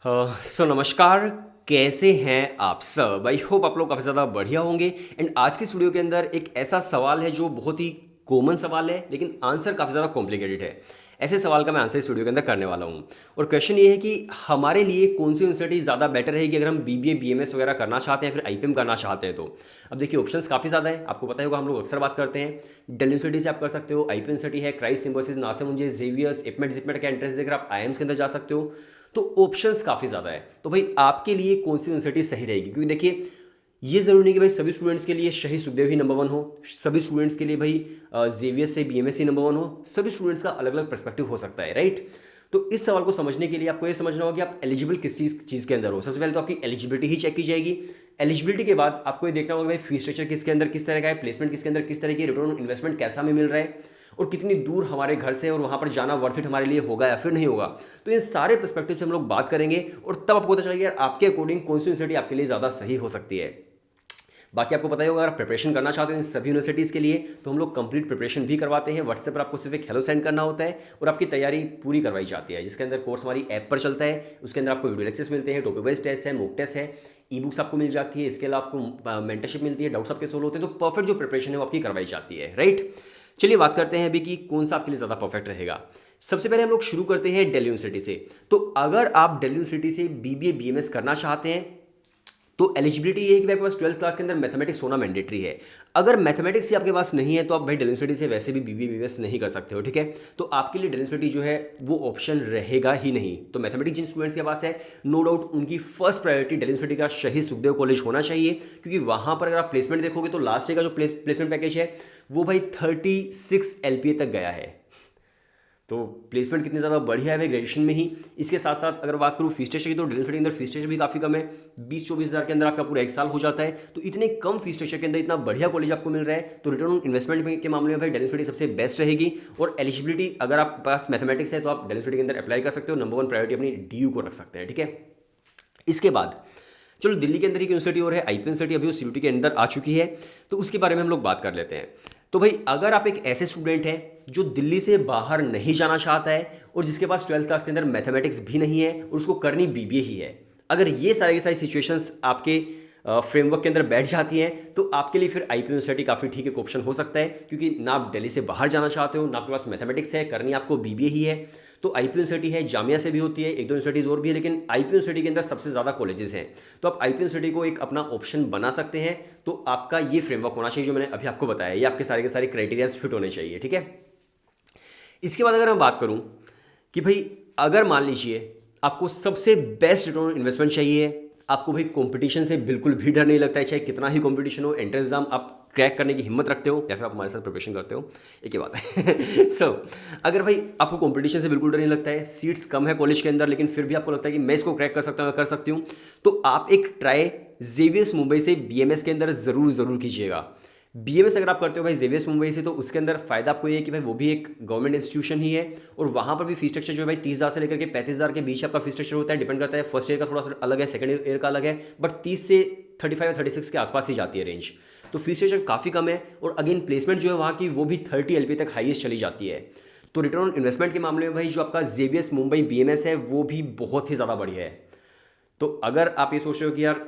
नमस्कार। कैसे हैं आप सब? आई होप आप लोग काफ़ी ज़्यादा बढ़िया होंगे। एंड आज की इस वीडियो के अंदर एक ऐसा सवाल है जो बहुत ही कॉमन सवाल है, लेकिन आंसर काफ़ी ज़्यादा कॉम्प्लिकेटेड है। ऐसे सवाल का मैं आंसर इस वीडियो के अंदर करने वाला हूँ। और क्वेश्चन ये है कि हमारे लिए कौन सी यूनिवर्सिटी ज़्यादा बेटर रहेगी अगर हम बीबीए बीएमएस वगैरह करना चाहते हैं, फिर आईपीएम करना चाहते हैं। तो अब देखिए, ऑप्शंस काफ़ी ज़्यादा है। आपको पता होगा, हम लोग अक्सर बात करते हैं दिल्ली यूनिवर्सिटी से आप कर सकते हो, आईपीएम यूनिवर्सिटी है, Christ Symbiosis, Narsee Monjee, Xavier's, IPMAT JIPMAT का एंट्रेंस देकर आप आईएम्स के अंदर जा सकते हो। तो ऑप्शंस काफ़ी ज़्यादा है। तो भाई आपके लिए कौन सी यूनिवर्सिटी सही रहेगी? क्योंकि देखिए, ये ज़रूरी नहीं कि भाई सभी स्टूडेंट्स के लिए शहीद सुखदेव ही नंबर वन हो, सभी स्टूडेंट्स के लिए भाई जेवियर से बीएमएस ही नंबर वन हो। सभी स्टूडेंट्स का अलग अलग पर्सपेक्टिव हो सकता है, राइट? तो इस सवाल को समझने के लिए आपको ये समझना होगा कि आप एलिजिबल किस चीज़ के अंदर हो। सबसे पहले तो आपकी एलिजिबिलिटी ही चेक की जाएगी। एलिजिबिलिटी के बाद आपको ये देखना होगा भाई फीस स्ट्रक्चर किसके अंदर किस तरह का है, प्लेसमेंट किसके अंदर किस तरह की, रिटर्न ऑन इन्वेस्टमेंट कैसा हमें मिल रहा है, और कितनी दूर हमारे घर से और वहाँ पर जाना वर्थ इट हमारे लिए होगा या फिर नहीं होगा। तो इन सारे पर्सपेक्टिव से हम लोग बात करेंगे और तब आपको पता चलेगा यार आपके अकॉर्डिंग कौन सी यूनिवर्सिटी आपके लिए ज़्यादा सही हो सकती है। बाकी आपको पता ही होगा, अगर प्रिपरेशन करना चाहते हो इन सभी यूनिवर्सिटीज़ के लिए तो हम लोग कंप्लीट प्रिपरेशन भी करवाते हैं। व्हाट्सएप पर आपको सिर्फ एक हेलो सेंड करना होता है और आपकी तैयारी पूरी करवाई जाती है, जिसके अंदर कोर्स हमारी ऐप पर चलता है। उसके अंदर आपको वीडियो लेक्चर्स मिलते हैं, टॉपिक वाइज टेस्ट है, मॉक टेस्ट है, ई बुक्स आपको मिल जाती है। इसके अलावा आपको मेंटरशिप मिलती है, डाउट्स आपके सोल्व होते हैं। तो परफेक्ट जो प्रिपरेशन है वो आपकी करवाई जाती है, राइट? चलिए बात करते हैं अभी कि कौन सा आपके लिए ज़्यादा परफेक्ट रहेगा। सबसे पहले हम लोग शुरू करते हैं दिल्ली यूनिवर्सिटी से। तो अगर आप दिल्ली यूनिवर्सिटी से बीबीए बीएमएस करना चाहते हैं तो एलिजिबिलिटी ये है कि आपके पास 12th क्लास के अंदर मैथमेटिक्स होना मैंडेटरी है। अगर मैथमेटिक्स ही आपके पास नहीं है तो आप भाई दिल्ली यूनिवर्सिटी से वैसे भी बीबीए बीएमएस नहीं कर सकते हो, ठीक है? तो आपके लिए दिल्ली यूनिवर्सिटी जो है वो ऑप्शन रहेगा ही नहीं। तो मैथमेटिक्स जिन स्टूडेंट्स के पास है, नो डाउट उनकी फर्स्ट प्रायोरिटी दिल्ली यूनिवर्सिटी का शहीद सुखदेव कॉलेज होना चाहिए, क्योंकि वहाँ पर अगर आप प्लेसमेंट देखोगे तो लास्ट ईयर का जो प्लेसमेंट पैकेज है वो भाई 36 LPA तक गया है। तो प्लेसमेंट कितनी ज़्यादा बढ़िया है भाई ग्रेजुएशन में ही। इसके साथ साथ अगर बात करूँ फीस स्ट्रक्चर की, तो दिल्ली यूनिवर्सिटी के अंदर फीस स्ट्रक्चर भी काफ़ी कम है। 20-24 हज़ार के अंदर आपका पूरा एक साल हो जाता है। तो इतने कम फीस स्ट्रक्चर के अंदर इतना बढ़िया कॉलेज आपको मिल रहा है, तो रिटर्न ऑन इन्वेस्टमेंट के मामले में भाई दिल्ली यूनिवर्सिटी सबसे बेस्ट रहेगी। और एलिजिबिलिटी अगर आप पास मैथमेटिक्स है तो आप दिल्ली यूनिवर्सिटी के अंदर अप्लाई कर सकते हो, नंबर वन प्रायोरिटी अपनी DU को रख सकते हैं, ठीक है? इसके बाद चलो दिल्ली के अंदर एक यूनिवर्सिटी और है आईपी यूनिवर्सिटी, अभी वो CUET के अंदर आ चुकी है, तो उसके बारे में हम लोग बात कर लेते हैं। तो भाई अगर आप एक ऐसे स्टूडेंट हैं जो दिल्ली से बाहर नहीं जाना चाहता है और जिसके पास 12th क्लास के अंदर मैथमेटिक्स भी नहीं है और उसको करनी बीबीए ही है, अगर ये सारी की सारी सिचुएशंस आपके फ्रेमवर्क के अंदर बैठ जाती हैं तो आपके लिए फिर आईपी यूनिवर्सिटी काफ़ी ठीक एक ऑप्शन हो सकता है, क्योंकि ना आप दिल्ली से बाहर जाना चाहते हो, ना आपके पास मैथमेटिक्स है, करनी आपको बीबीए ही है। तो आईपी यूनिवर्सिटी है, जामिया से भी होती है, एक दो यूनिवर्सिटीज़ और भी है, लेकिन आईपी यूनिवर्सिटी के अंदर सबसे ज़्यादा कॉलेजेस हैं। तो आप आईपी यूनिवर्सिटी को एक अपना ऑप्शन बना सकते हैं। तो आपका ये फ्रेमवर्क होना चाहिए जो मैंने अभी आपको बताया, ये आपके सारे के सारे क्राइटेरियाज फिट होने चाहिए, ठीक है? इसके बाद अगर मैं बात करूं कि भाई अगर मान लीजिए आपको सबसे बेस्ट रिटर्न ऑन इन्वेस्टमेंट चाहिए, आपको भाई कंपटीशन से बिल्कुल भी डर नहीं लगता है, चाहे कितना ही कंपटीशन हो, एंट्रेंस एग्जाम आप क्रैक करने की हिम्मत रखते हो, या फिर आप हमारे साथ प्रिपरेशन करते हो, एक ही बात है। सो अगर भाई आपको कंपटीशन से बिल्कुल डर नहीं लगता है, सीट्स कम है कॉलेज के अंदर, लेकिन फिर भी आपको लगता है कि मैं इसको क्रैक कर सकता हूँ, मैं कर सकती हूँ, तो आप एक ट्राई जेवियर्स मुंबई से बीएमएस के अंदर ज़रूर कीजिएगा। बीएमएस अगर आप करते हो भाई जेवियर्स मुंबई से, तो उसके अंदर फ़ायदा आपको ये है कि भाई वो भी एक गवर्नमेंट इंस्टीट्यूशन ही है, और वहाँ पर भी फीस स्ट्रक्चर जो है भाई 30,000 से लेकर के 35,000 के बीच आपका फीस स्ट्रक्चर होता है। डिपेंड करता है, फर्स्ट ईयर का थोड़ा सा अलग है, सेकंड ईयर का अलग है, बट 30 से 35 या 36 के आसपास ही जाती है रेंज। तो फीस स्ट्रक्चर काफ़ी कम है, और अगेन प्लेसमेंट जो है वहाँ की वो भी 30 LPA तक हाईएस्ट चली जाती है। तो रिटर्न ऑन इन्वेस्टमेंट के मामले में भाई जो आपका जेवियर्स मुंबई बीएमएस है वो भी बहुत ही ज़्यादा बढ़िया है। तो अगर आप ये सोच रहे हो कि यार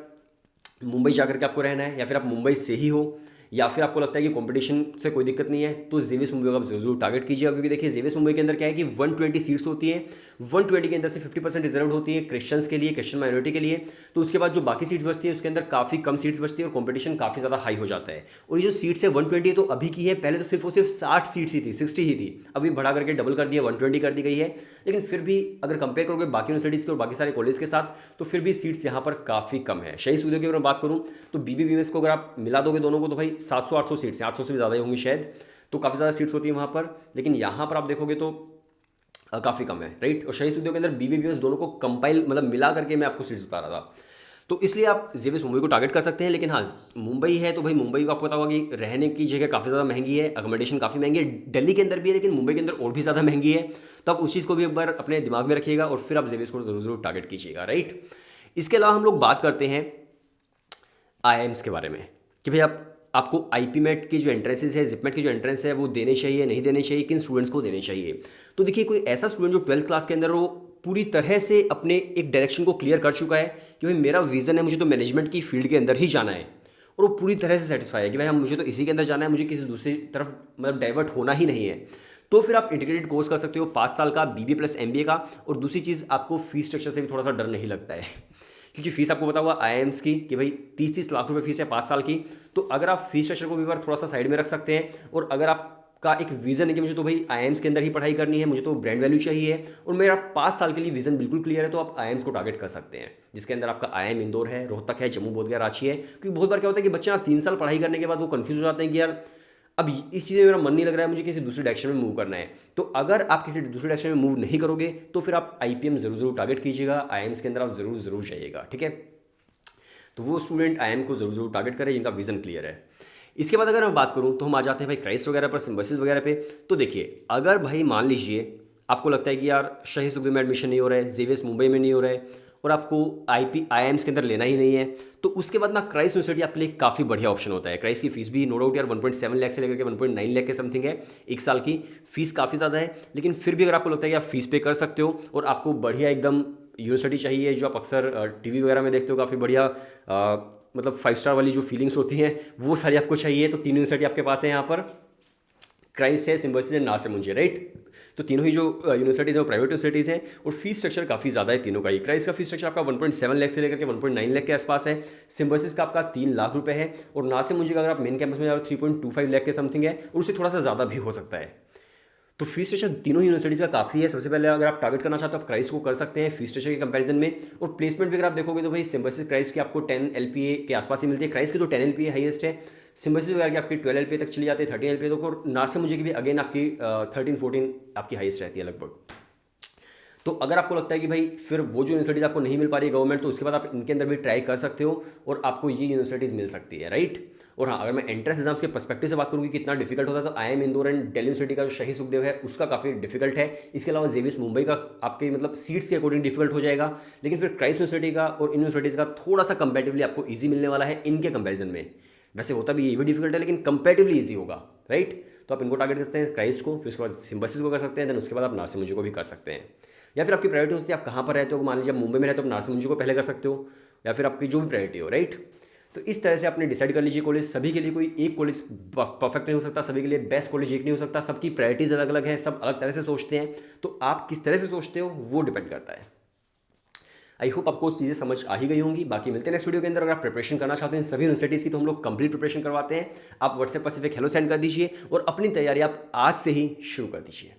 मुंबई जाकर के आपको रहना है, या फिर आप मुंबई से ही हो, या फिर आपको लगता है कि कंपटीशन से कोई दिक्कत नहीं है, तो जेवियस मुंबई को आप जरूर टारगेट कीजिएगा। क्योंकि देखिए जेवियस मुंबई के अंदर क्या है कि 120 सीट्स होती हैं, 120 के अंदर से 50% रिजर्व होती है क्रिश्चियंस के लिए, क्रिश्चियन माइनॉरिटी के लिए। तो उसके बाद जो बाकी सीट्स बचती है उसके अंदर काफ़ी कम सीट्स बचती है और कंपटीशन काफ़ी ज़्यादा हाई हो जाता है। और ये जो सीट्स है 120 तो अभी की है, पहले तो सिर्फ और सिर्फ 60 सीट्स ही थी, 60 ही थी, अभी बढ़ा करके डबल कर दिया, 120 कर दी गई है। लेकिन फिर भी अगर कंपेयर करोगे बाकी यूनिवर्सिटीज़ के और बाकी सारे कॉलेज के साथ, तो फिर भी सीट्स यहाँ पर काफ़ी कम है। शहीद सुखदेव की अगर मैं बात करूँ तो बीबीबीएमएस को अगर आप मिला दोगे दोनों को, तो भाई 700-800 सीट्स, 800 से भी ज़्यादा ही होंगी शायद, तो काफ़ी ज़्यादा सीट्स होती है वहाँ पर। लेकिन यहाँ पर आप देखोगे तो काफ़ी कम है, राइट? और शहीद सुखदेव के अंदर बीबीबीएस दोनों को कंपाइल मतलब मिला करके मैं आपको सीट्स बता रहा था। तो इसलिए आप जेवियस मुंबई को टारगेट कर सकते हैं। लेकिन हाँ, मुंबई है तो भाई मुंबई को आपको पता होगा कि रहने की जगह काफ़ी ज़्यादा महंगी है, अकोमोडेशन काफ़ी महंगी है, दिल्ली के अंदर भी है लेकिन मुंबई के अंदर और भी ज़्यादा महंगी है। तो आप उस चीज़ को भी एक बार अपने दिमाग में रखिएगा और फिर आप जेवियस को जरूर टारगेट कीजिएगा, राइट? इसके अलावा हम लोग बात करते हैं आईआईएम्स के बारे में कि भाई आपको आईपी मेट की जो एंट्रेंसेस है, जिपमेट की जो एंट्रेंस है वो देने चाहिए, नहीं देने चाहिए, किन स्टूडेंट्स को देने चाहिए। तो देखिए, कोई ऐसा स्टूडेंट जो 12th क्लास के अंदर वो पूरी तरह से अपने एक डायरेक्शन को क्लियर कर चुका है कि भाई मेरा विज़न है, मुझे तो मैनेजमेंट की फील्ड के अंदर ही जाना है, और वो पूरी तरह से सेटिस्फाई है कि भाई हम मुझे तो इसी के अंदर जाना है, मुझे किसी दूसरी तरफ मतलब डाइवर्ट होना ही नहीं है, तो फिर आप इंटीग्रेटेड कोर्स कर सकते हो 5 साल का BBA प्लस MBA का। और दूसरी चीज़, आपको फीस स्ट्रक्चर से भी थोड़ा सा डर नहीं लगता है क्योंकि फीस आपको पता हुआ IIMs की कि भाई 30-30 लाख रुपए फीस है 5 साल की। तो अगर आप फीस स्ट्रक्चर को भी बार थोड़ा सा साइड में रख सकते हैं, और अगर आपका एक विजन है कि मुझे तो भाई IIMs के अंदर ही पढ़ाई करनी है, मुझे तो ब्रांड वैल्यू चाहिए और मेरा 5 साल के लिए विजन बिल्कुल क्लियर है, तो आप IIMs को टारगेट कर सकते हैं, जिसके अंदर आपका IIM इंदौर है, रोहतक है, जम्मू बोधगया, रांची है। क्योंकि बहुत बार क्या होता है कि बच्चे ना 3 साल पढ़ाई करने के बाद वो कंफ्यूज हो जाते हैं कि यार अब इस चीज़ में मेरा मन नहीं लग रहा है, मुझे किसी दूसरे डायरेक्शन में मूव करना है। तो अगर आप किसी दूसरे डायरेक्शन में मूव नहीं करोगे तो फिर आप IPM जरूर टारगेट कीजिएगा, IIMs के अंदर आप जरूर जाइएगा, ठीक है। तो वो स्टूडेंट IIM को जरूर टारगेट करें जिनका विजन क्लियर है। इसके बाद अगर मैं बात करूं तो हम आ जाते हैं भाई क्राइस्ट वगैरह पर, सिम्बोसिस वगैरह पे। तो देखिए, अगर भाई मान लीजिए आपको लगता है कि यार शहीद सुखदेव में एडमिशन नहीं हो रहा है, जेवियर्स मुंबई में नहीं हो रहा है, और आपको IIMs के अंदर लेना ही नहीं है, तो उसके बाद ना क्राइस्ट यूनिवर्सिटी आपके लिए काफ़ी बढ़िया ऑप्शन होता है। क्राइस्ट की फीस भी नो डाउट यार 1.7 लाख से लेकर के 1.9 लाख के समथिंग है, एक साल की फीस काफ़ी ज़्यादा है। लेकिन फिर भी अगर आपको लगता है कि आप फीस पे कर सकते हो और आपको बढ़िया एकदम यूनिवर्सिटी चाहिए जो आप अक्सर TV वगैरह में देखते हो, काफ़ी बढ़िया मतलब 5 स्टार वाली जो फीलिंग्स होती हैं वो सारी आपको चाहिए, तो 3 यूनिवर्सिटी आपके पास है यहाँ पर, क्राइस्ट है, सिम्बोसिस है, नासिर मुंजे, राइट। तो तीनों ही जो यूनिवर्सिटीज़ हैं वो प्राइवेट यूनिवर्सिटीज़ हैं, और फीस स्ट्रक्चर काफ़ी ज़्यादा है तीनों का ही। क्राइस्ट का फीस स्ट्रक्चर आपका 1.7 लाख से लेकर के 1.9 लाख के आसपास है, सिम्बोसिस का आपका 3 लाख रुपए है, और नासिर मुंजे का अगर आप मेन कैंपस में जाओ 3.25 लाख के समथिंग है, और उससे थोड़ा सा ज़्यादा भी हो सकता है। तो फीस स्ट्रक्चर तीनों यूनिवर्सिटीज़ का काफ़ी है। सबसे पहले अगर आप टारगेट करना चाहते हो आप क्राइस्ट को कर सकते हैं फीस स्ट्रक्चर के कंपैरिजन में। और प्लेसमेंट भी अगर आप देखोगे तो भाई सिम्बोसिस क्राइस्ट की आपको 10 LPA के आसपास ही मिलती है, क्राइस्ट की तो 10 LPA हाईएस्ट है, सिम्बोसिस वगैरह की आपकी 12 LPA तक चली जाती है, 13 LPA तक, और नासिर मुंजे की भी अगेन आपकी 13-14 आपकी हाईएस्ट रहती है लगभग। तो अगर आपको लगता है कि भाई फिर वो जो यूनिवर्सिटीज़ आपको नहीं मिल पा रही है गवर्नमेंट, तो उसके बाद आप इनके अंदर भी ट्राई कर सकते हो और आपको ये यूनिवर्सिटीज़ मिल सकती है, राइट। और हाँ, अगर मैं एंट्रेंस एग्जाम्स के पर्सपेक्टिव से बात करूँ कि कितना डिफिकल्ट होता है, तो IIM Indore and Delhi university का जो शहीद सुखदेव है उसका काफ़ी डिफिकल्ट है। इसके अलावा जेवियर्स मुंबई का आपके मतलब सीट्स के अकॉर्डिंग डिफिकल्ट हो जाएगा। लेकिन फिर क्राइस्ट यूनिवर्सिटी का और इन यूनिवर्सिटीज़ का थोड़ा सा कंपेरेटिवली आपको ईजी मिलने वाला है इनके कंपेरिजन में। वैसे होता भी ये भी डिफिकल्ट है, लेकिन कंपेरेटिवली ईजी होगा, राइट। तो आप इनको टारगेट कर सकते हैं, क्राइस्ट को, फिर उसके बाद सिम्बोसिस को कर सकते हैं, देन उसके बाद आप नासिर मुंजे को भी कर सकते हैं। या फिर आपकी प्रायोरिटी होती है आप कहाँ पर रहते हो, मान लीजिए आप मुंबई में रहते हो, आप नासिर मुंजे को पहले कर सकते हो, या फिर आपकी जो भी प्रायोरिटी हो, राइट। तो इस तरह से आपने डिसाइड कर लीजिए कॉलेज। सभी के लिए कोई एक कॉलेज परफेक्ट नहीं हो सकता, सभी के लिए बेस्ट कॉलेज एक नहीं हो सकता, सबकी प्रायोरिटीज़ अलग अलग हैं, सब अलग तरह से सोचते हैं। तो आप किस तरह से सोचते हो वो डिपेंड करता है। आई होप आपको चीज़ें समझ आ ही गई होंगी। बाकी मिलते हैं नेक्स्ट वीडियो के अंदर। अगर आप प्रिपरेशन करना चाहते हैं सभी यूनिवर्सिटीज़ की, तो हम लोग कंप्लीट प्रिपरेशन करवाते हैं। आप व्हाट्सएप पर सिर्फ एक हेलो सेंड कर दीजिए और अपनी तैयारी आप आज से ही शुरू कर दीजिए।